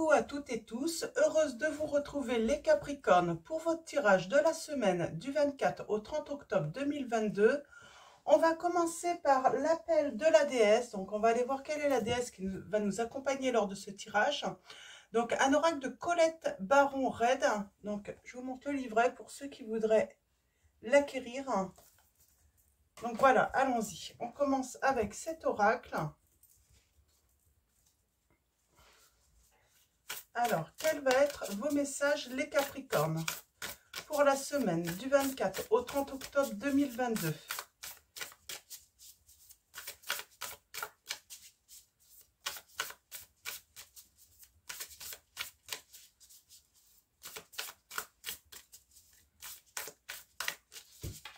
Coucou à toutes et tous, heureuse de vous retrouver les Capricornes pour votre tirage de la semaine du 24 au 30 octobre 2022. On va commencer par l'appel de la déesse, donc on va aller voir quelle est la déesse qui va nous accompagner lors de ce tirage. Donc un oracle de Colette Baron-Red, donc je vous montre le livret pour ceux qui voudraient l'acquérir. Donc voilà, allons-y, on commence avec cet oracle. Alors, quels vont être vos messages les Capricornes pour la semaine du 24 au 30 octobre 2022?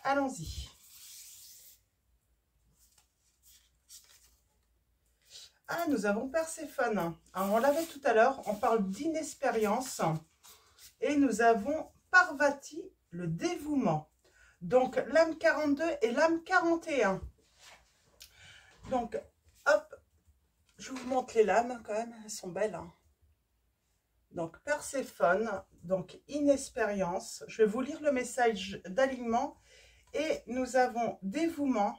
Allons-y. Ah, nous avons Perséphone. Alors, on l'avait tout à l'heure, on parle d'inexpérience. Et nous avons Parvati, le dévouement. Donc, l'âme 42 et l'âme 41. Donc, hop, je vous montre les lames quand même, elles sont belles. Hein. Donc, Perséphone, donc inexpérience. Je vais vous lire le message d'alignement. Et nous avons dévouement.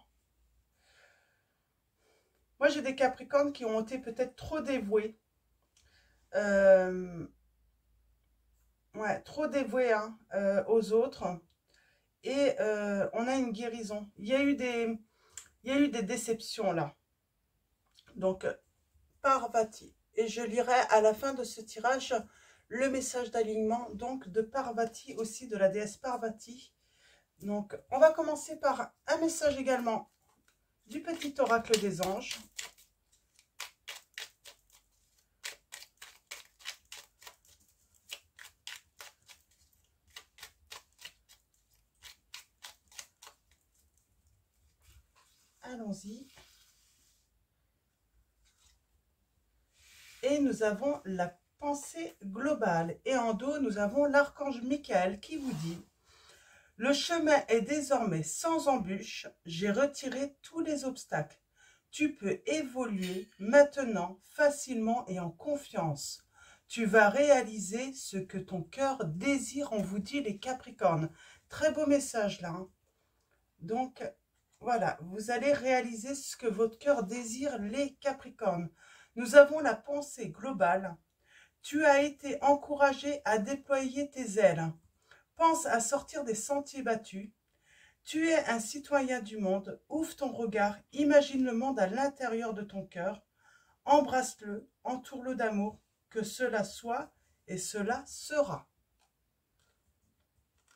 Moi, j'ai des Capricornes qui ont été peut-être trop dévoués. Ouais, trop dévoués hein, aux autres. Et on a une guérison. Il y a eu des déceptions là. Donc, Parvati. Et je lirai à la fin de ce tirage le message d'alignement donc de Parvati, aussi de la déesse Parvati. Donc, on va commencer par un message également du petit oracle des anges. Allons-y. Et nous avons la pensée globale. Et en dos, nous avons l'archange Michael qui vous dit: le chemin est désormais sans embûche, j'ai retiré tous les obstacles. Tu peux évoluer maintenant facilement et en confiance. Tu vas réaliser ce que ton cœur désire, on vous dit les Capricornes. Très beau message là. Hein. Donc, voilà, vous allez réaliser ce que votre cœur désire, les Capricornes. Nous avons la pensée globale. Tu as été encouragé à déployer tes ailes. Pense à sortir des sentiers battus. Tu es un citoyen du monde. Ouvre ton regard. Imagine le monde à l'intérieur de ton cœur. Embrasse-le. Entoure-le d'amour. Que cela soit et cela sera.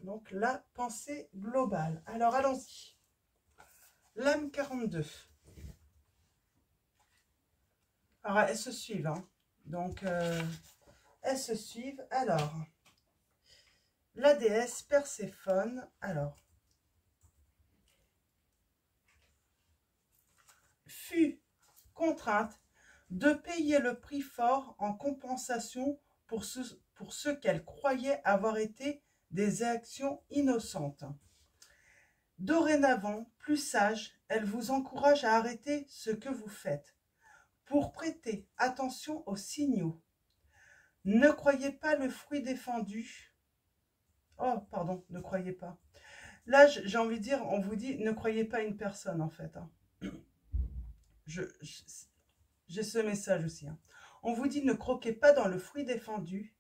Donc, la pensée globale. Alors, allons-y. L'âme 42. Alors, elles se suivent. Hein. Donc, elles se suivent. Alors, la déesse Perséphone. Alors, fut contrainte de payer le prix fort en compensation pour ce qu'elle croyait avoir été des actions innocentes. Dorénavant, plus sage, elle vous encourage à arrêter ce que vous faites, pour prêter attention aux signaux. Ne croyez pas le fruit défendu. Oh, pardon, ne croyez pas. Là, j'ai envie de dire, on vous dit, ne croyez pas une personne, en fait. Hein. J'ai ce message aussi. Hein. On vous dit, ne croquez pas dans le fruit défendu,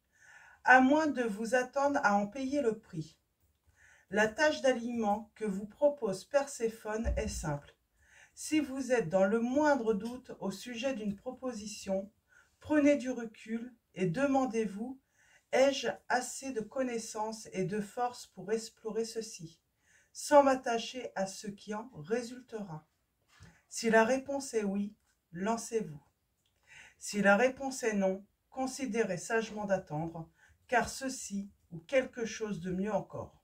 à moins de vous attendre à en payer le prix. La tâche d'alignement que vous propose Perséphone est simple. Si vous êtes dans le moindre doute au sujet d'une proposition, prenez du recul et demandez-vous: ai-je assez de connaissances et de force pour explorer ceci, sans m'attacher à ce qui en résultera? Si la réponse est oui, lancez-vous. Si la réponse est non, considérez sagement d'attendre, car ceci, ou quelque chose de mieux encore,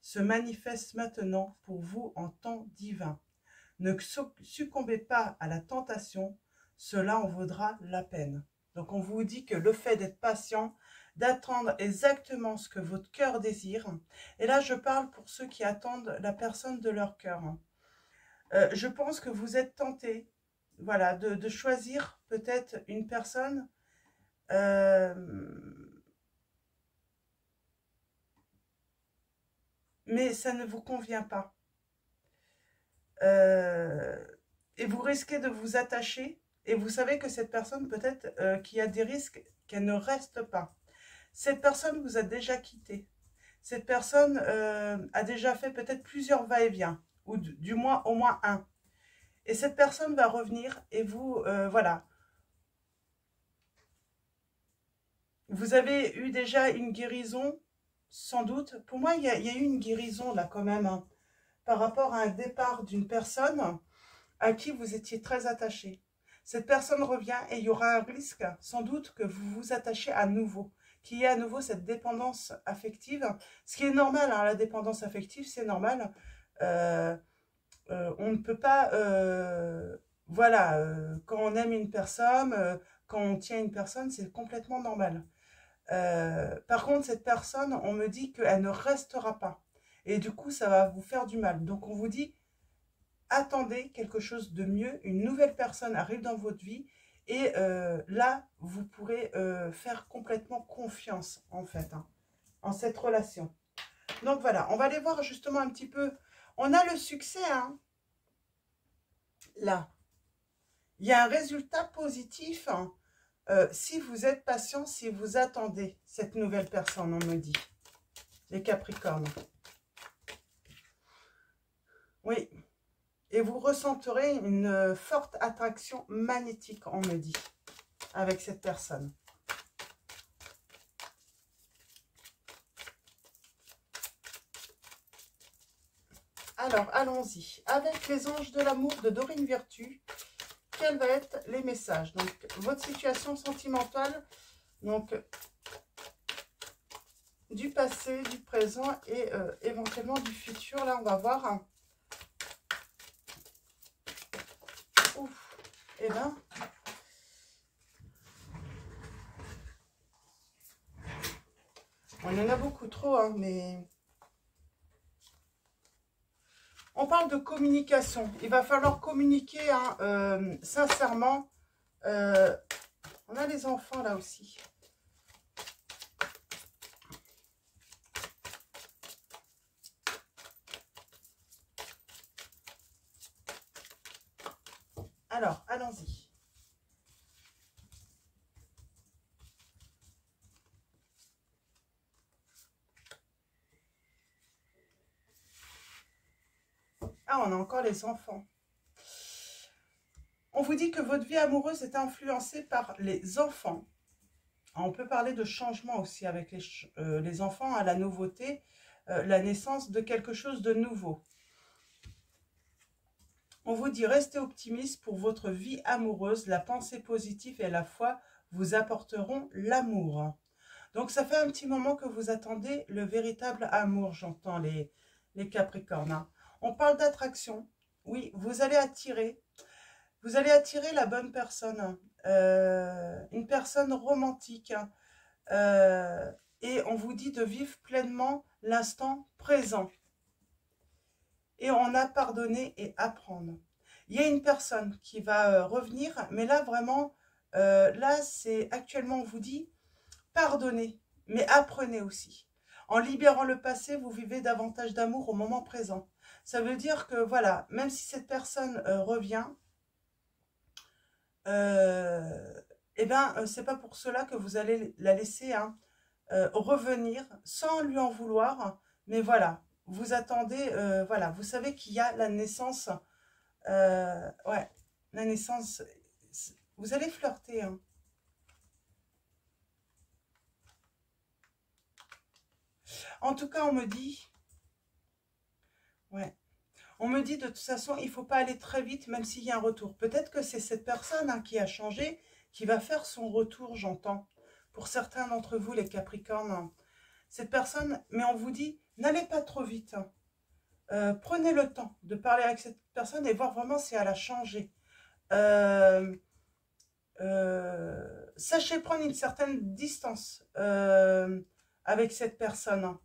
se manifeste maintenant pour vous en temps divin. Ne succombez pas à la tentation, cela en vaudra la peine. Donc on vous dit que le fait d'être patient, d'attendre exactement ce que votre cœur désire, et là je parle pour ceux qui attendent la personne de leur cœur. Je pense que vous êtes tentés, voilà, de choisir peut-être une personne Euh, mais ça ne vous convient pas. Et vous risquez de vous attacher et vous savez que cette personne peut-être qu'il y a des risques qu'elle ne reste pas. Cette personne vous a déjà quitté. Cette personne a déjà fait peut-être plusieurs va-et-vient ou du moins au moins un. Et cette personne va revenir et vous, voilà. Vous avez eu déjà une guérison, sans doute. Pour moi, il y a eu une guérison là quand même, hein, par rapport à un départ d'une personne à qui vous étiez très attaché. Cette personne revient et il y aura un risque, sans doute, que vous vous attachez à nouveau, qu'il y ait à nouveau cette dépendance affective. Ce qui est normal, hein, la dépendance affective, c'est normal. Euh, on ne peut pas, voilà, quand on aime une personne, quand on tient une personne, c'est complètement normal. Par contre, cette personne, on me dit qu'elle ne restera pas. Et du coup, ça va vous faire du mal. Donc, on vous dit, attendez quelque chose de mieux. Une nouvelle personne arrive dans votre vie. Et là, vous pourrez faire complètement confiance, en fait, hein, en cette relation. Donc, voilà, on va aller voir justement un petit peu. On a le succès, hein, là. Il y a un résultat positif, hein, si vous êtes patient, si vous attendez cette nouvelle personne, on me dit. Les Capricornes. Oui. Et vous ressentirez une forte attraction magnétique, on me dit, avec cette personne. Alors, allons-y. Avec les anges de l'amour de Dorine Virtue, quels vont être les messages? Donc, votre situation sentimentale, donc, du passé, du présent et éventuellement du futur. Là, on va voir. Hein. Ouf. Eh bien, on en a beaucoup trop, hein, mais... On parle de communication. Il va falloir communiquer, hein, sincèrement. On a les enfants là aussi. Alors, allons-y. Ah, on a encore les enfants. On vous dit que votre vie amoureuse est influencée par les enfants. On peut parler de changement aussi avec les enfants, à la nouveauté, la naissance de quelque chose de nouveau. On vous dit restez optimiste pour votre vie amoureuse. La pensée positive et la foi vous apporteront l'amour. Donc ça fait un petit moment que vous attendez le véritable amour, j'entends les Capricornes. Hein. On parle d'attraction. Oui, vous allez attirer la bonne personne, une personne romantique. Et on vous dit de vivre pleinement l'instant présent. Et on a pardonné et apprendre. Il y a une personne qui va revenir, mais là vraiment, là c'est actuellement on vous dit pardonnez, mais apprenez aussi. En libérant le passé, vous vivez davantage d'amour au moment présent. Ça veut dire que voilà, même si cette personne revient, eh ben c'est pas pour cela que vous allez la laisser hein, revenir sans lui en vouloir. Mais voilà, vous attendez, voilà, vous savez qu'il y a la naissance, ouais, la naissance, vous allez flirter, hein. En tout cas, on me dit, ouais, on me dit de toute façon, il ne faut pas aller très vite, même s'il y a un retour. Peut-être que c'est cette personne hein, qui a changé, qui va faire son retour, j'entends. Pour certains d'entre vous, les Capricornes, hein. Cette personne, mais on vous dit, n'allez pas trop vite. Hein. Prenez le temps de parler avec cette personne et voir vraiment si elle a changé. Sachez prendre une certaine distance avec cette personne. Hein.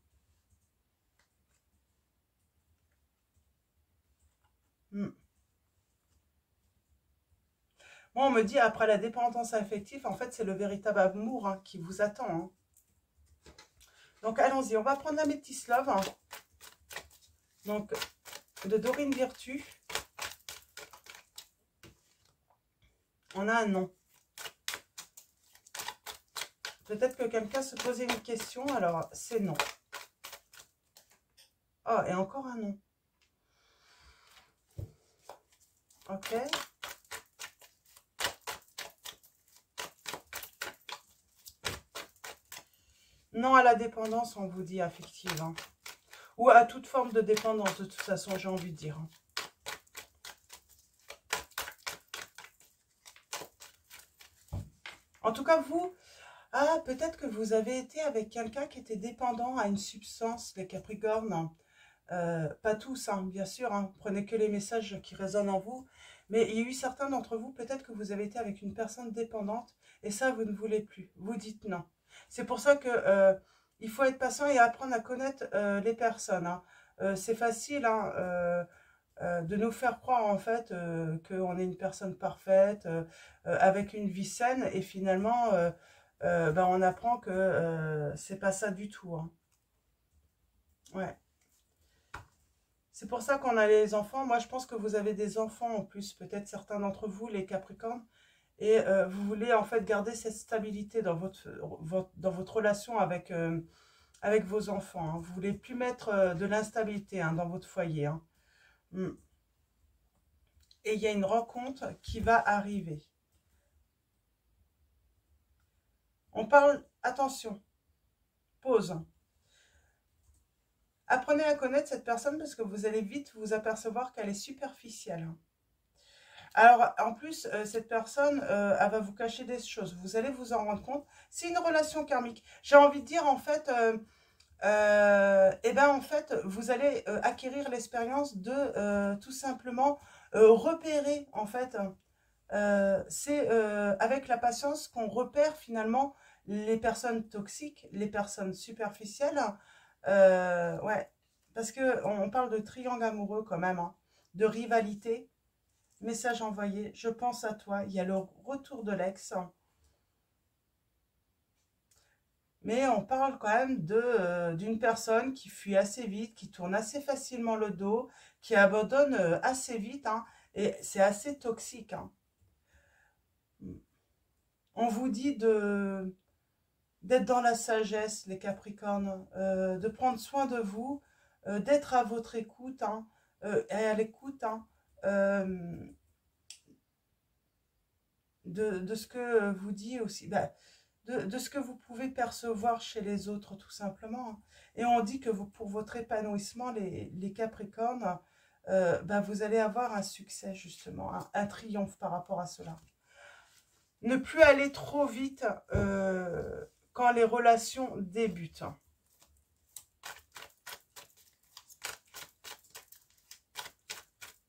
Moi, on me dit, après la dépendance affective, en fait, c'est le véritable amour hein, qui vous attend. Hein. Donc, allons-y. On va prendre la Métis Love. Hein. Donc, de Dorine Virtue. On a un non. Peut-être que quelqu'un se posait une question. Alors, c'est non. Oh, et encore un non. Ok. Non à la dépendance, on vous dit affective. Hein. Ou à toute forme de dépendance, de toute façon, j'ai envie de dire. En tout cas, vous, peut-être que vous avez été avec quelqu'un qui était dépendant à une substance, les Capricornes. Pas tous, hein, bien sûr, hein, prenez que les messages qui résonnent en vous. Mais il y a eu certains d'entre vous, peut-être que vous avez été avec une personne dépendante et ça, vous ne voulez plus. Vous dites non. C'est pour ça que il faut être patient et apprendre à connaître les personnes. Hein. C'est facile de nous faire croire en fait qu'on est une personne parfaite, avec une vie saine et finalement, ben, on apprend que c'est pas ça du tout. Hein. Ouais. C'est pour ça qu'on a les enfants. Moi, je pense que vous avez des enfants en plus, peut-être certains d'entre vous, les Capricornes, et vous voulez en fait garder cette stabilité dans votre relation avec vos enfants. Hein. Vous voulez plus mettre de l'instabilité hein, dans votre foyer. Hein. Et il y a une rencontre qui va arriver. On parle, attention, pause. Apprenez à connaître cette personne parce que vous allez vite vous apercevoir qu'elle est superficielle. Alors, en plus, cette personne, elle va vous cacher des choses. Vous allez vous en rendre compte. C'est une relation karmique. J'ai envie de dire, en fait, en fait, vous allez acquérir l'expérience de tout simplement repérer, en fait. C'est avec la patience qu'on repère finalement les personnes toxiques, les personnes superficielles. Ouais, parce qu'on parle de triangle amoureux quand même, hein, de rivalité. Message envoyé, je pense à toi. Il y a le retour de l'ex. Mais on parle quand même d'une personne qui fuit assez vite, qui tourne assez facilement le dos, qui abandonne assez vite. Hein, et c'est assez toxique. Hein. On vous dit d'être dans la sagesse, les Capricornes, de prendre soin de vous, d'être à votre écoute, hein, et à l'écoute hein, de ce que vous dit aussi, bah, de ce que vous pouvez percevoir chez les autres, tout simplement. Hein. Et on dit que vous, pour votre épanouissement, les Capricornes, bah, vous allez avoir un succès, justement, un triomphe par rapport à cela. Ne plus aller trop vite quand les relations débutent.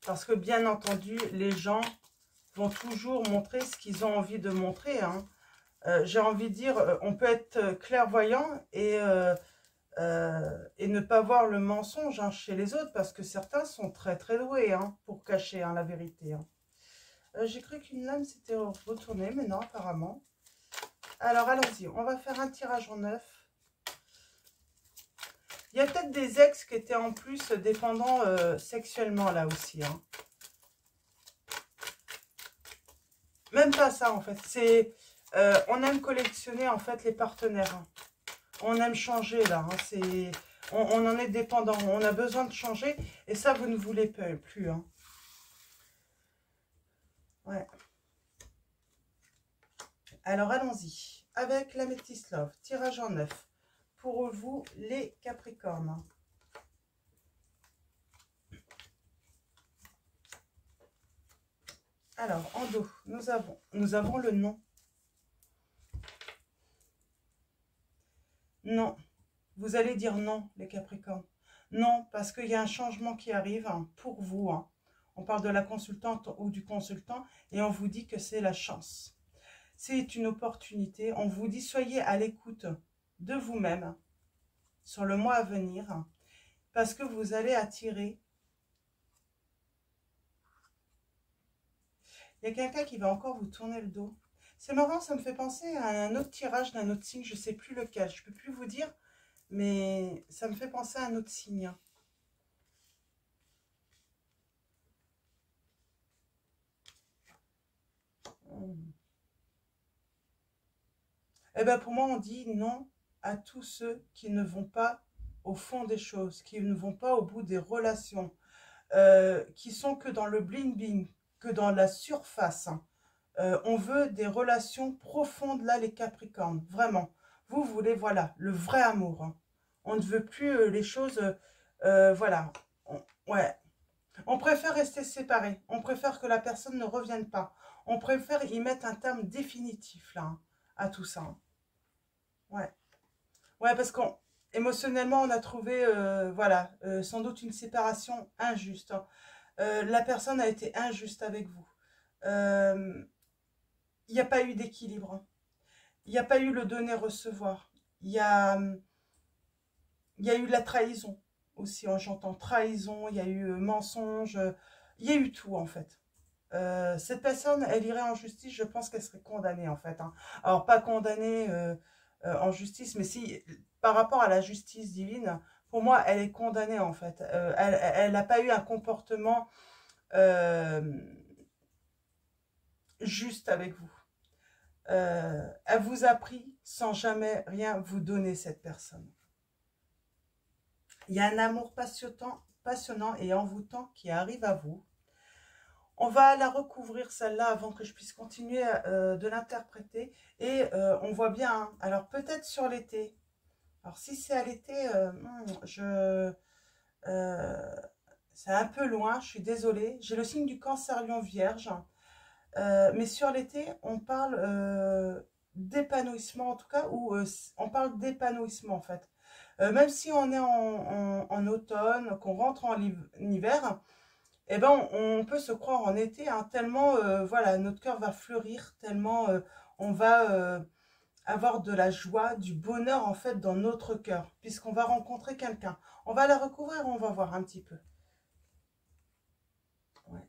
Parce que, bien entendu, les gens vont toujours montrer ce qu'ils ont envie de montrer. Hein. J'ai envie de dire, on peut être clairvoyant et ne pas voir le mensonge hein, chez les autres, parce que certains sont très très doués hein, pour cacher hein, la vérité. Hein. J'ai cru qu'une lame s'était retournée, mais non, apparemment. Alors, allons-y, on va faire un tirage en 9. Il y a peut-être des ex qui étaient en plus dépendants sexuellement, là aussi. Hein. Même pas ça, en fait. C'est, on aime collectionner, en fait, les partenaires. Hein. On aime changer, là. Hein. On en est dépendant. On a besoin de changer. Et ça, vous ne voulez plus. Hein. Ouais. Alors, allons-y. Avec la Métis Love, tirage en 9. Pour vous, les Capricornes. Alors, en dos, nous avons le non. Non. Vous allez dire non, les Capricornes. Non, parce qu'il y a un changement qui arrive hein, pour vous. Hein. On parle de la consultante ou du consultant et on vous dit que c'est la chance. C'est une opportunité. On vous dit soyez à l'écoute de vous-même sur le mois à venir parce que vous allez attirer. Il y a quelqu'un qui va encore vous tourner le dos. C'est marrant, ça me fait penser à un autre tirage d'un autre signe, je ne sais plus lequel, je ne peux plus vous dire, mais ça me fait penser à un autre signe. Eh bien, pour moi, on dit non à tous ceux qui ne vont pas au fond des choses, qui ne vont pas au bout des relations, qui sont que dans le bling-bling, que dans la surface, hein. On veut des relations profondes, là, les Capricornes, vraiment. Vous voulez, voilà, le vrai amour, hein. On ne veut plus les choses, voilà. Ouais. On préfère rester séparés. On préfère que la personne ne revienne pas. On préfère y mettre un terme définitif, là, hein, à tout ça, hein. Ouais. Ouais, parce qu'on émotionnellement, on a trouvé, voilà, sans doute une séparation injuste, hein. La personne a été injuste avec vous. Euh, Il n'y a pas eu d'équilibre, hein. Il n'y a pas eu le donner-recevoir. Il y a, il y a eu de la trahison aussi, hein, j'entends trahison, il y a eu mensonge, il y a eu tout en fait. Cette personne, elle irait en justice, je pense qu'elle serait condamnée en fait, hein. Alors pas condamnée en justice, mais si par rapport à la justice divine, pour moi, elle est condamnée en fait. Elle n'a pas eu un comportement euh, juste avec vous. Elle vous a pris sans jamais rien vous donner, cette personne. Il y a un amour passionnant et envoûtant qui arrive à vous. On va la recouvrir, celle-là, avant que je puisse continuer de l'interpréter. Et on voit bien, hein, alors peut-être sur l'été. Alors si c'est à l'été, c'est un peu loin, je suis désolée. J'ai le signe du Cancer Lion Vierge. Mais sur l'été, on parle d'épanouissement en tout cas, ou on parle d'épanouissement en fait. Même si on est en automne, qu'on rentre en hiver, eh ben on peut se croire en été, hein, tellement voilà, notre cœur va fleurir, tellement on va avoir de la joie, du bonheur en fait dans notre cœur, puisqu'on va rencontrer quelqu'un. On va la recouvrir, on va voir un petit peu. Ouais.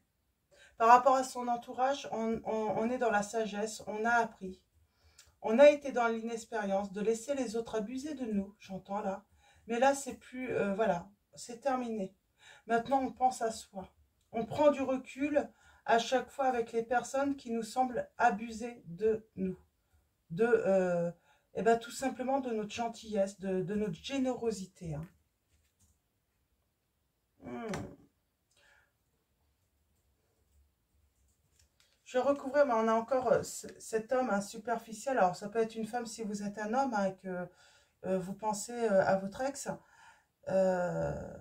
Par rapport à son entourage, on est dans la sagesse, on a appris. On a été dans l'inexpérience de laisser les autres abuser de nous, j'entends là. Mais là, c'est plus, voilà, c'est terminé. Maintenant, on pense à soi. On prend du recul à chaque fois avec les personnes qui nous semblent abuser de nous. De, eh ben, tout simplement de notre gentillesse, de notre générosité, hein. Hmm. Je vais recouvrir, mais on a encore cet homme, hein, superficiel. Alors, ça peut être une femme si vous êtes un homme, hein, et que vous pensez à votre ex. Euh,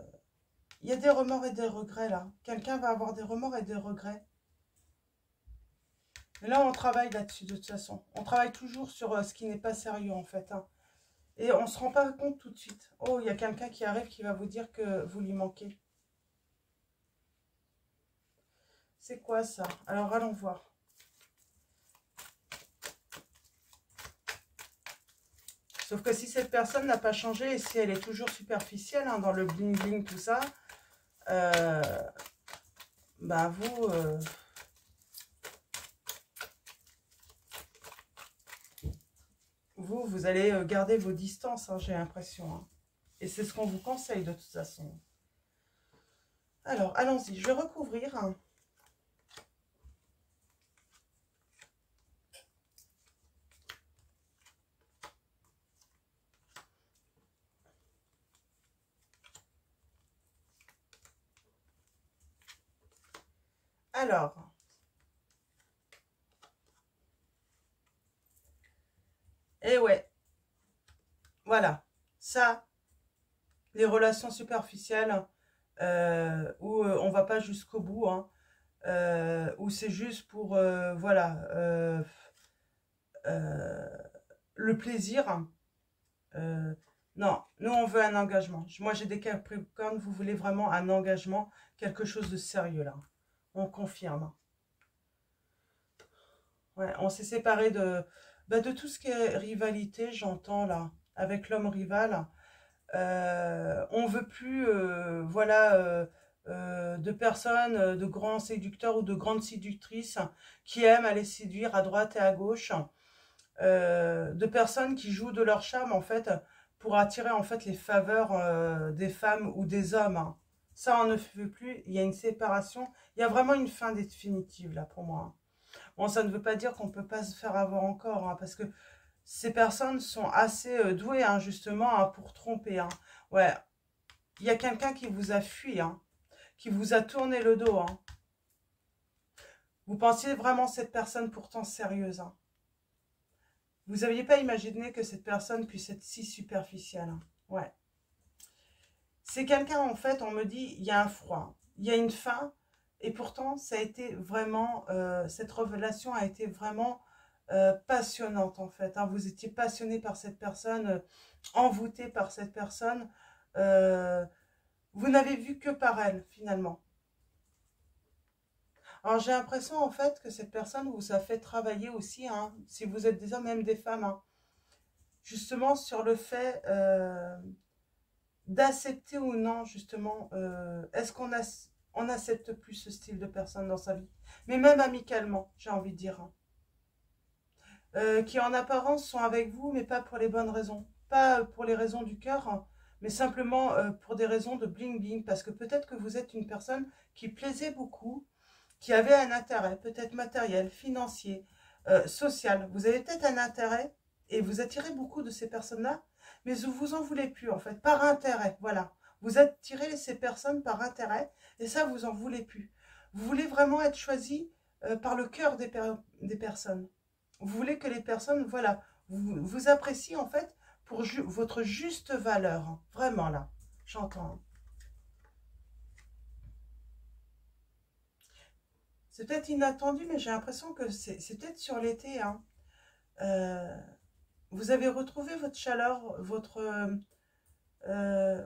Il y a des remords et des regrets là. Quelqu'un va avoir des remords et des regrets. Mais là, on travaille là-dessus de toute façon. On travaille toujours sur ce qui n'est pas sérieux en fait, hein. Et on ne se rend pas compte tout de suite. Oh, il y a quelqu'un qui arrive qui va vous dire que vous lui manquez. C'est quoi ça? Alors, allons voir. Sauf que si cette personne n'a pas changé et si elle est toujours superficielle, hein, dans le bling-bling, tout ça, ben vous... vous allez garder vos distances, hein, j'ai l'impression, hein. Et c'est ce qu'on vous conseille de toute façon. Alors, allons-y, je vais recouvrir, hein. Alors, et ouais, voilà, ça, les relations superficielles, où on va pas jusqu'au bout, hein, où c'est juste pour, voilà, euh, le plaisir. euh, non, nous on veut un engagement. Moi j'ai des Capricornes, vous voulez vraiment un engagement, quelque chose de sérieux là. On confirme. Ouais, on s'est séparé de tout ce qui est rivalité, j'entends là, avec l'homme rival. On veut plus, voilà, de personnes, de grands séducteurs ou de grandes séductrices qui aiment aller séduire à droite et à gauche, de personnes qui jouent de leur charme en fait pour attirer en fait les faveurs des femmes ou des hommes, hein. Ça, on ne fait plus, il y a une séparation, il y a vraiment une fin définitive là pour moi, hein. Bon, ça ne veut pas dire qu'on ne peut pas se faire avoir encore, hein, parce que ces personnes sont assez douées, hein, justement, hein, pour tromper, hein. Ouais, il y a quelqu'un qui vous a fui, hein, qui vous a tourné le dos, hein. Vous pensiez vraiment cette personne pourtant sérieuse, hein. Vous n'aviez pas imaginé que cette personne puisse être si superficielle, hein. Ouais. C'est quelqu'un, en fait, on me dit, il y a un froid, il y a une faim, et pourtant, ça a été vraiment, cette relation a été vraiment passionnante, en fait, hein. Vous étiez passionné par cette personne, envoûté par cette personne. euh, vous n'avez vu que par elle, finalement. Alors, j'ai l'impression, en fait, que cette personne vous a fait travailler aussi, hein, si vous êtes des hommes, même des femmes, hein, justement sur le fait d'accepter ou non, justement, est-ce on n'accepte plus ce style de personne dans sa vie, mais même amicalement, j'ai envie de dire, hein, qui en apparence sont avec vous, mais pas pour les bonnes raisons, pas pour les raisons du cœur, hein, mais simplement pour des raisons de bling-bling, parce que peut-être que vous êtes une personne qui plaisait beaucoup, qui avait un intérêt, peut-être matériel, financier, social. Vous avez peut-être un intérêt et vous attirez beaucoup de ces personnes-là, mais vous en voulez plus en fait, par intérêt, voilà. Vous attirez ces personnes par intérêt et ça, vous en voulez plus. Vous voulez vraiment être choisi par le cœur des personnes. Vous voulez que les personnes, voilà, vous apprécient en fait pour votre juste valeur, hein. Vraiment là, j'entends. C'est peut-être inattendu, mais j'ai l'impression que c'est peut-être sur l'été, hein. Euh, vous avez retrouvé votre chaleur, votre,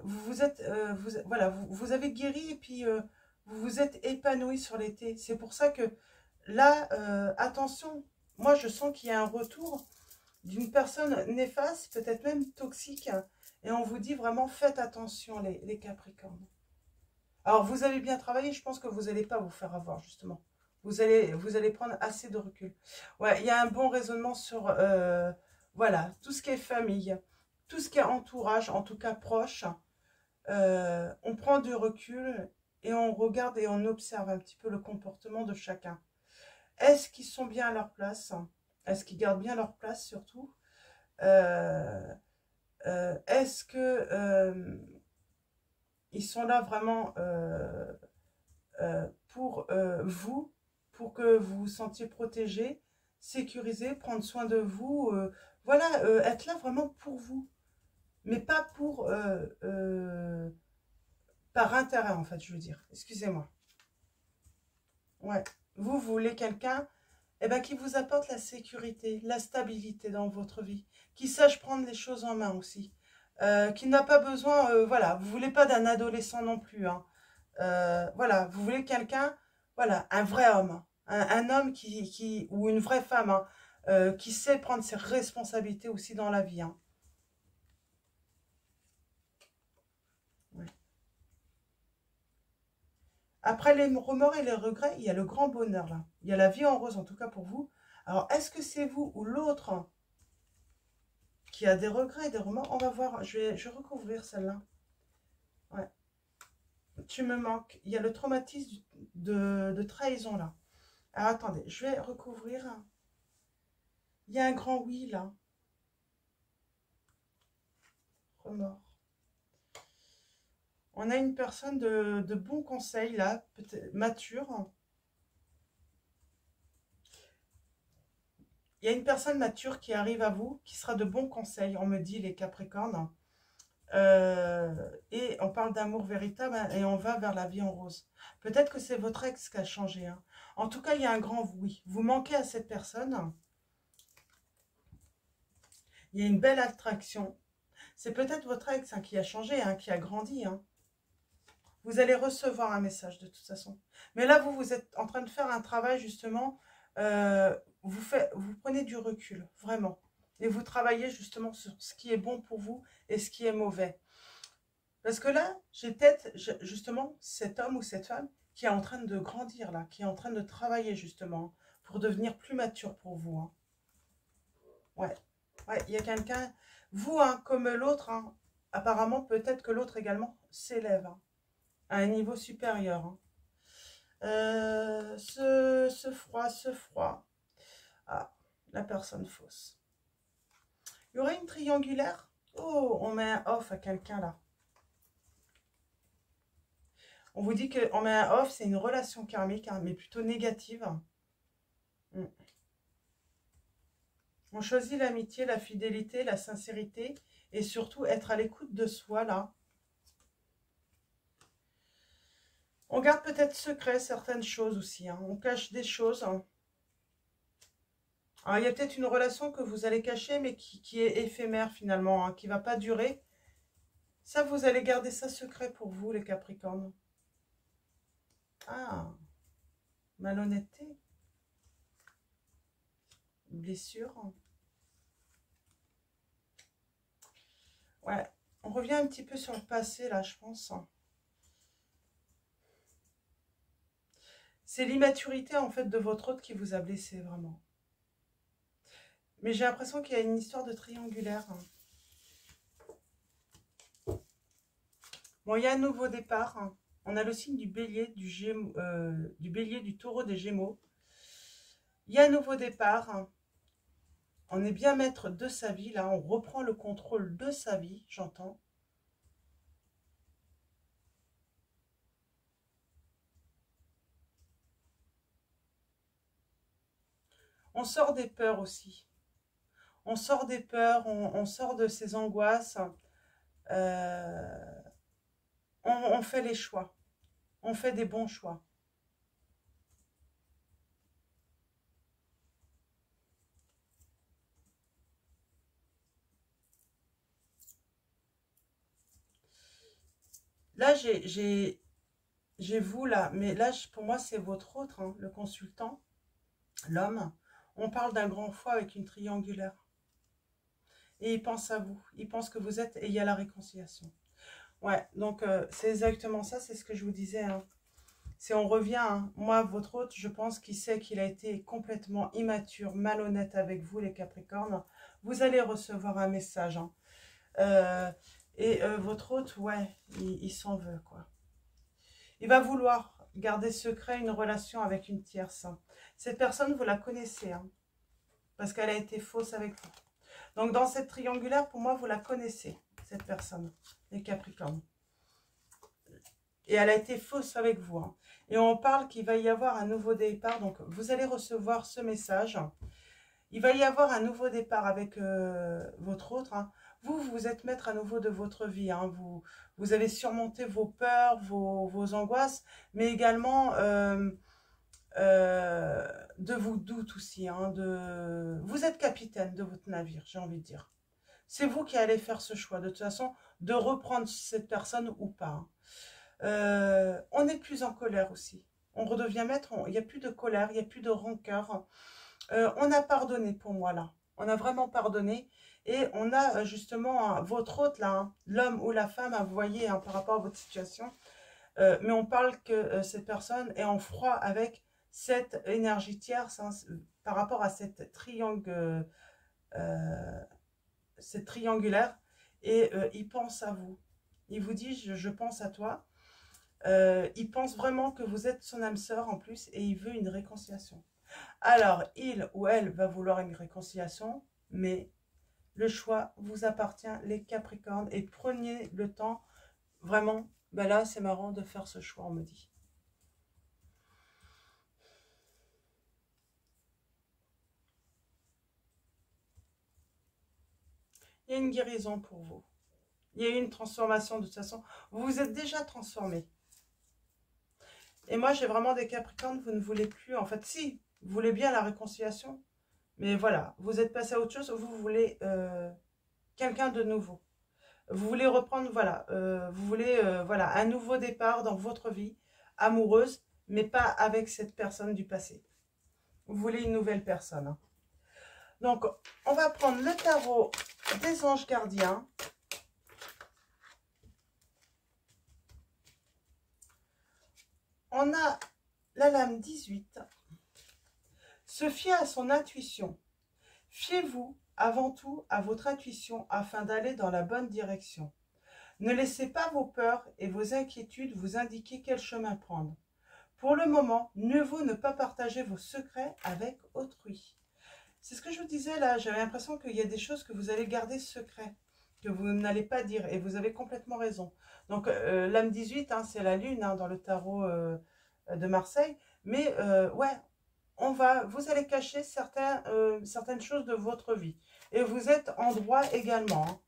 vous êtes, voilà, vous avez guéri et puis vous vous êtes épanoui sur l'été. C'est pour ça que là, attention, moi je sens qu'il y a un retour d'une personne néfaste, peut-être même toxique, hein, et on vous dit vraiment faites attention les Capricornes. Alors vous avez bien travaillé, je pense que vous n'allez pas vous faire avoir justement. Vous allez prendre assez de recul. Ouais, il y a un bon raisonnement sur voilà, tout ce qui est famille, tout ce qui est entourage, en tout cas proche. On prend du recul et on regarde et on observe un petit peu le comportement de chacun. Est-ce qu'ils sont bien à leur place? Est-ce qu'ils gardent bien leur place surtout? Euh, Est-ce que ils sont là vraiment pour vous, pour que vous vous sentiez protégé, sécurisé, prendre soin de vous, voilà, être là vraiment pour vous, mais pas pour par intérêt en fait, je veux dire. Excusez-moi. Ouais. Vous voulez quelqu'un eh ben, qui vous apporte la sécurité, la stabilité dans votre vie, qui sache prendre les choses en main aussi, qui n'a pas besoin, voilà, vous voulez pas d'un adolescent non plus, hein. Voilà, vous voulez quelqu'un, voilà, un vrai homme, un homme ou une vraie femme, hein, qui sait prendre ses responsabilités aussi dans la vie, hein. Ouais. Après les remords et les regrets, il y a le grand bonheur là. Il y a la vie en rose, en tout cas pour vous. Alors, est-ce que c'est vous ou l'autre qui a des regrets et des remords? On va voir, je vais recouvrir celle-là. Ouais. Tu me manques. Il y a le traumatisme de trahison là. Alors, attendez, je vais recouvrir. Il y a un grand oui là. Remords. On a une personne de bons conseils là, peut-être mature. Il y a une personne mature qui arrive à vous, qui sera de bons conseils, on me dit les Capricornes. Et on parle d'amour véritable, hein, et on va vers la vie en rose. Peut-être que c'est votre ex qui a changé, hein. En tout cas, il y a un grand oui. Vous manquez à cette personne. Il y a une belle attraction. C'est peut-être votre ex, hein, qui a changé, hein, qui a grandi, hein. Vous allez recevoir un message de toute façon. Mais là, vous êtes en train de faire un travail justement. Vous prenez du recul, vraiment. Et vous travaillez justement sur ce qui est bon pour vous et ce qui est mauvais. Parce que là, j'ai peut-être justement cet homme ou cette femme qui est en train de grandir là, qui est en train de travailler justement pour devenir plus mature pour vous. Hein. Ouais, ouais, il y a quelqu'un, vous, hein, comme l'autre, hein, apparemment peut-être que l'autre également s'élève hein, à un niveau supérieur. Hein. Ce froid. Ah, la personne fausse. Il y aurait une triangulaire. Oh, on met un off à quelqu'un là. On vous dit qu'on met un off, c'est une relation karmique, hein, mais plutôt négative. Mm. On choisit l'amitié, la fidélité, la sincérité et surtout être à l'écoute de soi là. On garde peut-être secret certaines choses aussi. Hein. On cache des choses. Hein. Alors, il y a peut-être une relation que vous allez cacher, mais qui est éphémère finalement, hein, qui ne va pas durer. Ça, vous allez garder ça secret pour vous, les Capricornes. Ah, malhonnêteté. Blessure. Ouais, on revient un petit peu sur le passé, là, je pense. C'est l'immaturité, en fait, de votre hôte qui vous a blessé, vraiment. Mais j'ai l'impression qu'il y a une histoire de triangulaire. Bon, il y a un nouveau départ. Hein. On a le signe du bélier, du bélier, du taureau, des gémeaux. Il y a un nouveau départ. Hein. On est bien maître de sa vie, là. On reprend le contrôle de sa vie, j'entends. On sort des peurs aussi. On sort des peurs, on sort de ces angoisses. Euh, on fait les choix. On fait des bons choix. Là, j'ai vous là, mais là, pour moi, c'est votre autre, hein, le consultant, l'homme. On parle d'un grand foie avec une triangulaire. Et il pense à vous. Il pense que vous êtes, et il y a la réconciliation. Ouais, donc c'est exactement ça, c'est ce que je vous disais. Hein. Si on revient, hein, moi, votre hôte, je pense qu'il sait qu'il a été complètement immature, malhonnête avec vous, les Capricornes. Vous allez recevoir un message. Hein. Votre hôte, ouais, il s'en veut, quoi. Il va vouloir garder secret une relation avec une tierce. Hein. Cette personne, vous la connaissez, hein, parce qu'elle a été fausse avec vous. Donc, dans cette triangulaire, pour moi, vous la connaissez, cette personne, les Capricornes. Et elle a été fausse avec vous. Hein. Et on parle qu'il va y avoir un nouveau départ. Donc, vous allez recevoir ce message. Il va y avoir un nouveau départ avec votre autre. Hein. Vous êtes maître à nouveau de votre vie. Hein. Vous avez surmonté vos peurs, vos angoisses, mais également de vos doutes aussi. Hein, vous êtes capitaine de votre navire, j'ai envie de dire. C'est vous qui allez faire ce choix, de toute façon, de reprendre cette personne ou pas. Hein. On n'est plus en colère aussi. On redevient maître, il n'y a plus de colère, il n'y a plus de rancœur. On a pardonné pour moi là. On a vraiment pardonné. Et on a justement votre hôte là, hein, l'homme ou la femme, hein, vous voyez, hein, par rapport à votre situation. Mais on parle que cette personne est en froid avec cette énergie tierce hein, par rapport à cette triangulaire. Et il pense à vous. Il vous dit, je pense à toi. Il pense vraiment que vous êtes son âme sœur en plus et il veut une réconciliation. Alors, il ou elle va vouloir une réconciliation, mais le choix vous appartient, les Capricornes, et prenez le temps, vraiment, ben là, c'est marrant de faire ce choix, on me dit. Il y a une guérison pour vous. Il y a eu une transformation de toute façon. Vous vous êtes déjà transformé. Et moi, j'ai vraiment des Capricornes, vous ne voulez plus, en fait, si, vous voulez bien la réconciliation, mais voilà, vous êtes passé à autre chose, vous voulez quelqu'un de nouveau. Vous voulez reprendre, voilà, vous voulez voilà, un nouveau départ dans votre vie amoureuse, mais pas avec cette personne du passé. Vous voulez une nouvelle personne. Hein. Donc, on va prendre le tarot des anges gardiens. On a la lame 18. Se fier à son intuition. Fiez-vous avant tout à votre intuition afin d'aller dans la bonne direction. Ne laissez pas vos peurs et vos inquiétudes vous indiquer quel chemin prendre. Pour le moment, mieux vaut ne pas partager vos secrets avec autrui. C'est ce que je vous disais là, j'avais l'impression qu'il y a des choses que vous allez garder secret, que vous n'allez pas dire, et vous avez complètement raison. Donc l'âme 18, hein, c'est la lune dans le tarot de Marseille, mais ouais, vous allez cacher certaines choses de votre vie, et vous êtes en droit également. Hein.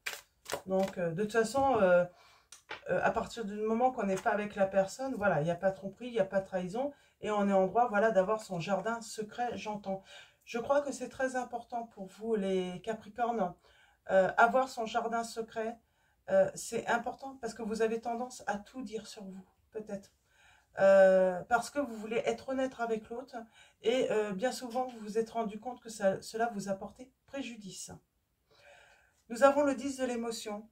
Donc de toute façon, à partir du moment qu'on n'est pas avec la personne, voilà, il n'y a pas tromperie, il n'y a pas trahison, et on est en droit, voilà, d'avoir son jardin secret, j'entends. Je crois que c'est très important pour vous, les Capricornes, avoir son jardin secret, c'est important parce que vous avez tendance à tout dire sur vous, peut-être. Parce que vous voulez être honnête avec l'autre, et bien souvent, vous vous êtes rendu compte que cela vous apportait préjudice. Nous avons le 10 de l'émotion.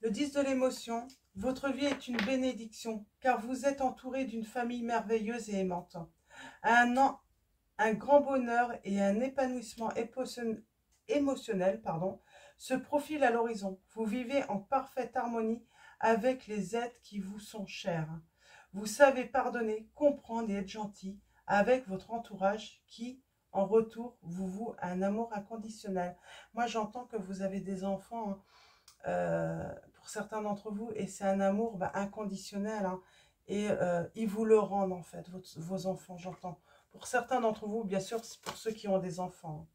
Le 10 de l'émotion, votre vie est une bénédiction, car vous êtes entouré d'une famille merveilleuse et aimante. Un grand bonheur et un épanouissement émotionnel se profilent à l'horizon. Vous vivez en parfaite harmonie avec les êtres qui vous sont chers. Vous savez pardonner, comprendre et être gentil avec votre entourage qui, en retour, vous voue un amour inconditionnel. Moi, j'entends que vous avez des enfants, pour certains d'entre vous, et c'est un amour inconditionnel, hein, et ils vous le rendent en fait, vos enfants, j'entends. Pour certains d'entre vous, bien sûr, c'est pour ceux qui ont des enfants.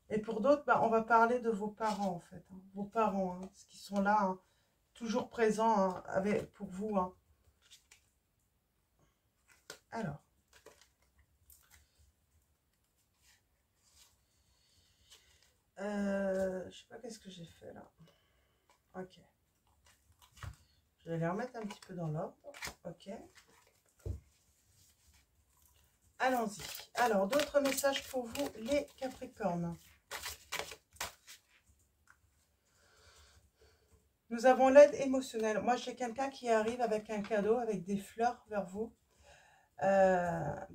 Et pour d'autres, on va parler de vos parents en fait, hein, vos parents, hein, qui sont là, hein, toujours présents, hein, pour vous. Hein. Alors. Je sais pas qu'est-ce que j'ai fait là. Ok. Je vais les remettre un petit peu dans l'ordre. Ok. Allons-y. Alors, d'autres messages pour vous, les Capricornes. Nous avons l'aide émotionnelle. Moi, j'ai quelqu'un qui arrive avec un cadeau, avec des fleurs vers vous,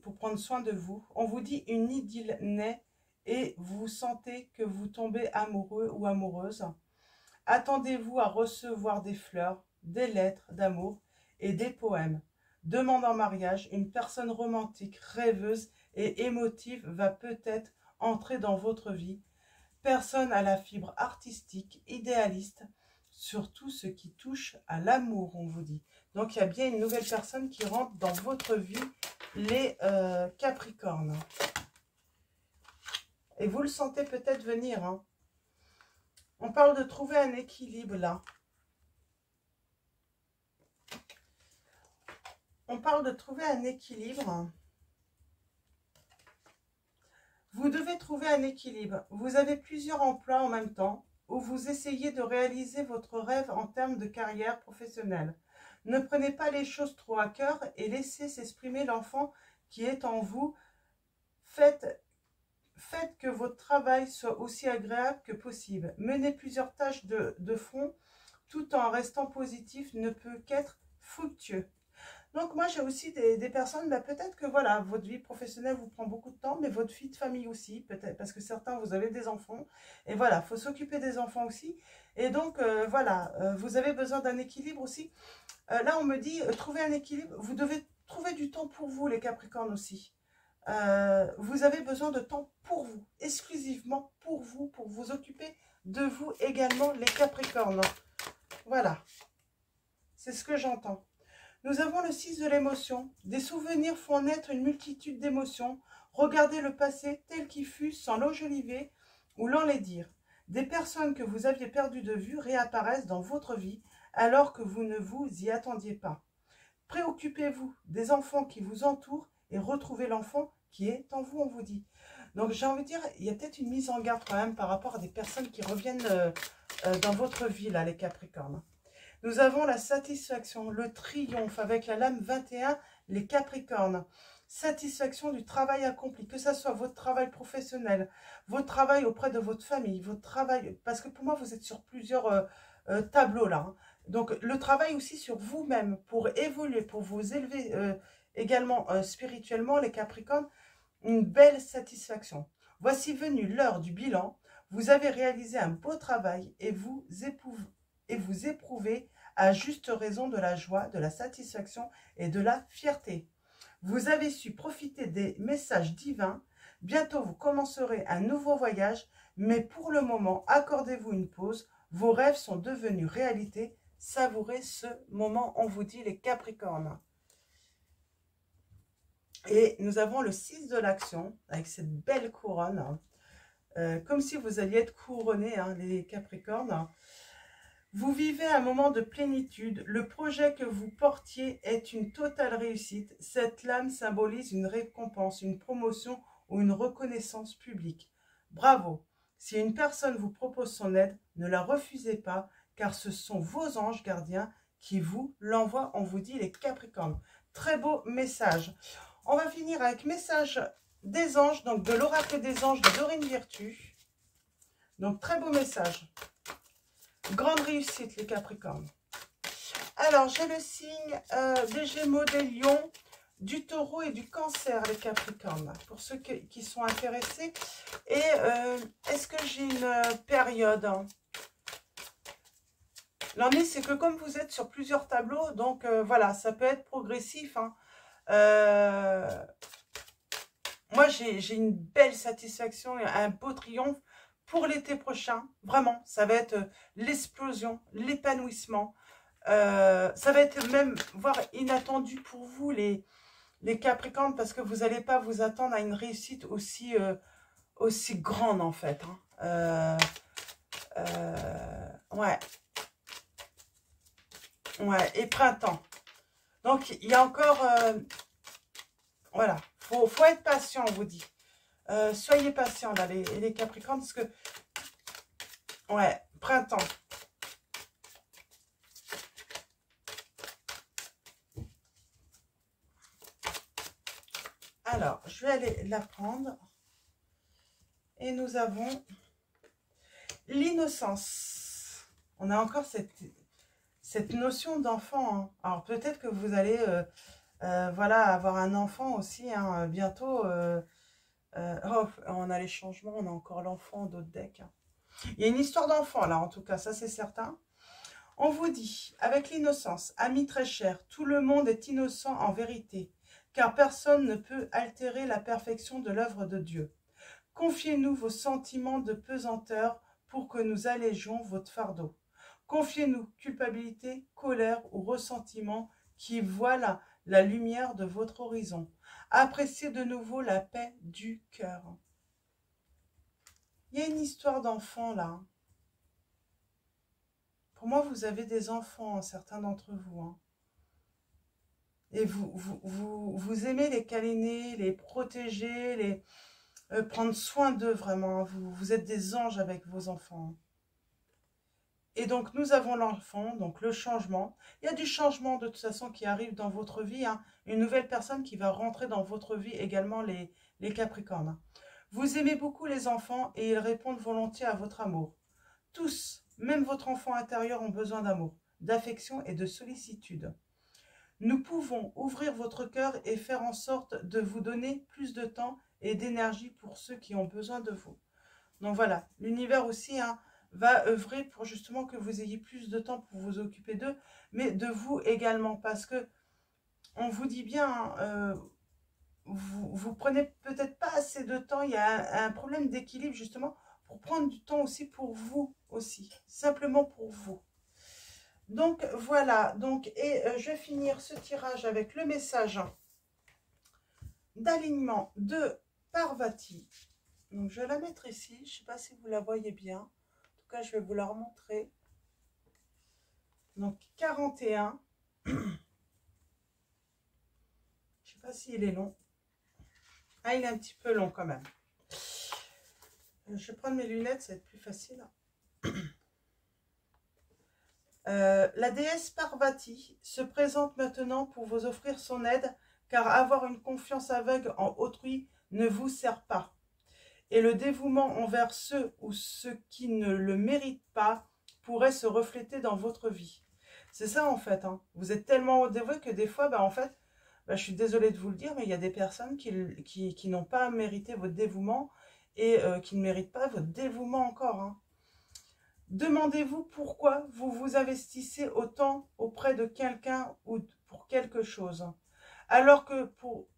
pour prendre soin de vous. On vous dit une idylle naît et vous sentez que vous tombez amoureux ou amoureuse. Attendez-vous à recevoir des fleurs, des lettres d'amour et des poèmes. Demande en mariage, une personne romantique, rêveuse et émotive va peut-être entrer dans votre vie. Personne à la fibre artistique, idéaliste, sur tout ce qui touche à l'amour, on vous dit. Donc, il y a bien une nouvelle personne qui rentre dans votre vie, les Capricornes. Et vous le sentez peut-être venir. Hein. On parle de trouver un équilibre, là. On parle de trouver un équilibre. Vous devez trouver un équilibre. Vous avez plusieurs emplois en même temps où vous essayez de réaliser votre rêve en termes de carrière professionnelle. Ne prenez pas les choses trop à cœur et laissez s'exprimer l'enfant qui est en vous. Faites que votre travail soit aussi agréable que possible. Menez plusieurs tâches de front tout en restant positif ne peut qu'être fructueux. Donc moi j'ai aussi des personnes, peut-être que voilà, votre vie professionnelle vous prend beaucoup de temps, mais votre vie de famille aussi, peut-être, parce que certains vous avez des enfants, et voilà, il faut s'occuper des enfants aussi, et donc voilà, vous avez besoin d'un équilibre aussi. Là on me dit, trouver un équilibre, vous devez trouver du temps pour vous les Capricornes aussi. Vous avez besoin de temps pour vous, exclusivement pour vous occuper de vous également les Capricornes. Voilà, c'est ce que j'entends. Nous avons le 6 de l'émotion. Des souvenirs font naître une multitude d'émotions. Regardez le passé tel qu'il fut sans l'enjoliver ou l'enlaidir. Des personnes que vous aviez perdues de vue réapparaissent dans votre vie alors que vous ne vous y attendiez pas. Préoccupez-vous des enfants qui vous entourent et retrouvez l'enfant qui est en vous, on vous dit. Donc j'ai envie de dire, il y a peut-être une mise en garde quand même par rapport à des personnes qui reviennent dans votre vie, là, les Capricornes. Nous avons la satisfaction, le triomphe avec la lame 21, les Capricornes. Satisfaction du travail accompli, que ce soit votre travail professionnel, votre travail auprès de votre famille, votre travail, parce que pour moi vous êtes sur plusieurs tableaux là, hein. Donc, le travail aussi sur vous-même pour évoluer, pour vous élever également spirituellement, les Capricornes, une belle satisfaction. Voici venue l'heure du bilan. Vous avez réalisé un beau travail et vous éprouvez à juste raison de la joie, de la satisfaction et de la fierté. Vous avez su profiter des messages divins. Bientôt, vous commencerez un nouveau voyage, mais pour le moment, accordez-vous une pause. Vos rêves sont devenus réalité. Savourez ce moment, on vous dit les Capricornes. Et nous avons le 6 de l'action, avec cette belle couronne, comme si vous alliez être couronné, hein, les Capricornes. Vous vivez un moment de plénitude. Le projet que vous portiez est une totale réussite. Cette lame symbolise une récompense, une promotion ou une reconnaissance publique. Bravo! Si une personne vous propose son aide, ne la refusez pas, car ce sont vos anges gardiens qui vous l'envoient. On vous dit les Capricornes. Très beau message. On va finir avec message des anges, donc de l'oracle des anges de Dorine Virtue. Donc très beau message. Grande réussite les Capricornes. Alors j'ai le signe des Gémeaux, des Lions, du Taureau et du Cancer les Capricornes. Pour ceux qui sont intéressés. Et est-ce que j'ai une période? L'ennui c'est que comme vous êtes sur plusieurs tableaux, donc voilà, ça peut être progressif. Hein. Moi j'ai une belle satisfaction, un beau triomphe. Pour l'été prochain, vraiment, ça va être l'explosion, l'épanouissement. Ça va être même, voire inattendu pour vous, les Capricornes, parce que vous n'allez pas vous attendre à une réussite aussi grande, en fait. Hein. Ouais. Ouais, et printemps. Donc, il y a encore... voilà, faut être patient, on vous dit. Soyez patients, là, les Capricornes, parce que... Ouais, printemps. Alors, je vais aller la prendre. Et nous avons l'innocence. On a encore cette notion d'enfant. Hein. Alors, peut-être que vous allez voilà, avoir un enfant aussi hein, bientôt. Oh, on a les changements, on a encore l'enfant d'autres decks. Hein. Il y a une histoire d'enfant là, en tout cas, ça c'est certain. On vous dit, avec l'innocence, amis très chers, tout le monde est innocent en vérité, car personne ne peut altérer la perfection de l'œuvre de Dieu. Confiez-nous vos sentiments de pesanteur pour que nous allégions votre fardeau. Confiez-nous culpabilité, colère ou ressentiment qui voilent la lumière de votre horizon. Appréciez de nouveau la paix du cœur. Il y a une histoire d'enfant là. Pour moi, vous avez des enfants, certains d'entre vous. Hein. Et vous aimez les câliner, les protéger, prendre soin d'eux vraiment. Vous êtes des anges avec vos enfants. Et donc, nous avons l'enfant, donc le changement. Il y a du changement de toute façon qui arrive dans votre vie. Hein. Une nouvelle personne qui va rentrer dans votre vie également, les Capricornes. Vous aimez beaucoup les enfants et ils répondent volontiers à votre amour. Tous, même votre enfant intérieur, ont besoin d'amour, d'affection et de sollicitude. Nous pouvons ouvrir votre cœur et faire en sorte de vous donner plus de temps et d'énergie pour ceux qui ont besoin de vous. Donc voilà, l'univers aussi hein, va œuvrer pour justement que vous ayez plus de temps pour vous occuper d'eux, mais de vous également, parce que on vous dit bien, vous prenez peut-être pas assez de temps, il y a un problème d'équilibre justement, pour prendre du temps aussi pour vous aussi, simplement pour vous. Donc voilà, je vais finir ce tirage avec le message d'alignement de Parvati. Donc je vais la mettre ici, je ne sais pas si vous la voyez bien, en tout cas je vais vous la remontrer. Donc 41, je ne sais pas s'il est long. Ah, il est un petit peu long quand même. Je vais prendre mes lunettes, ça va être plus facile. La déesse Parvati se présente maintenant pour vous offrir son aide, car avoir une confiance aveugle en autrui ne vous sert pas. Et le dévouement envers ceux ou ceux qui ne le méritent pas pourrait se refléter dans votre vie. C'est ça en fait, hein. Vous êtes tellement dévoué que des fois, bah, en fait, bah, je suis désolée de vous le dire, mais il y a des personnes qui n'ont pas mérité votre dévouement et qui ne méritent pas votre dévouement encore, hein. Demandez-vous pourquoi vous vous investissez autant auprès de quelqu'un ou pour quelque chose. Alors que pour...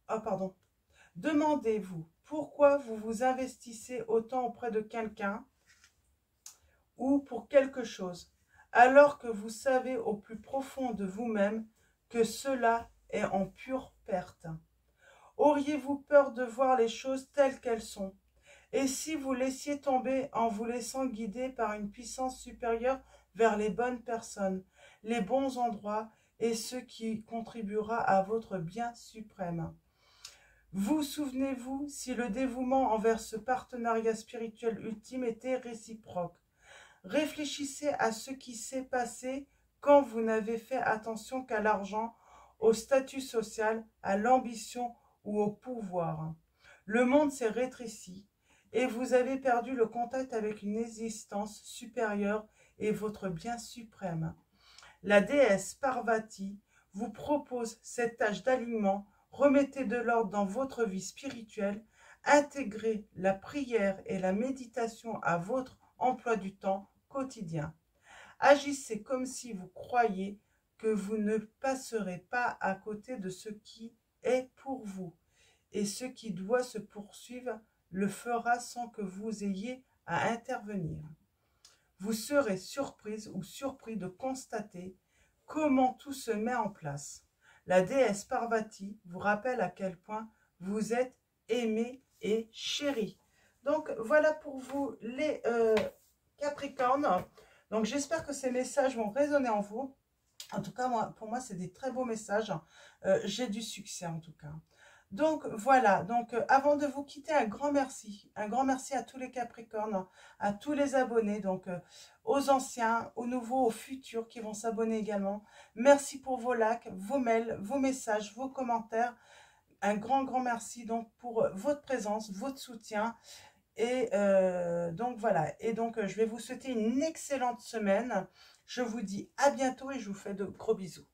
Ah, pardon. Demandez-vous pourquoi vous vous investissez autant auprès de quelqu'un ou pour quelque chose, alors que vous savez au plus profond de vous-même que cela est en pure perte. Auriez-vous peur de voir les choses telles qu'elles sont? Et si vous laissiez tomber en vous laissant guider par une puissance supérieure vers les bonnes personnes, les bons endroits et ce qui contribuera à votre bien suprême? Vous souvenez-vous si le dévouement envers ce partenariat spirituel ultime était réciproque? Réfléchissez à ce qui s'est passé quand vous n'avez fait attention qu'à l'argent, au statut social, à l'ambition ou au pouvoir. Le monde s'est rétréci et vous avez perdu le contact avec une existence supérieure et votre bien suprême. La déesse Parvati vous propose cette tâche d'alignement. Remettez de l'ordre dans votre vie spirituelle, intégrez la prière et la méditation à votre emploi du temps quotidien. Agissez comme si vous croyiez que vous ne passerez pas à côté de ce qui est pour vous, et ce qui doit se poursuivre le fera sans que vous ayez à intervenir. Vous serez surprise ou surpris de constater comment tout se met en place. La déesse Parvati vous rappelle à quel point vous êtes aimé et chéri. Donc voilà pour vous les Capricornes. Donc j'espère que ces messages vont résonner en vous. En tout cas, pour moi, c'est des très beaux messages. J'ai du succès en tout cas. Donc voilà, donc avant de vous quitter, un grand merci à tous les Capricornes, à tous les abonnés, donc aux anciens, aux nouveaux, aux futurs qui vont s'abonner également. Merci pour vos likes, vos mails, vos messages, vos commentaires. Un grand merci donc pour votre présence, votre soutien. Et donc voilà, et donc je vais vous souhaiter une excellente semaine. Je vous dis à bientôt et je vous fais de gros bisous.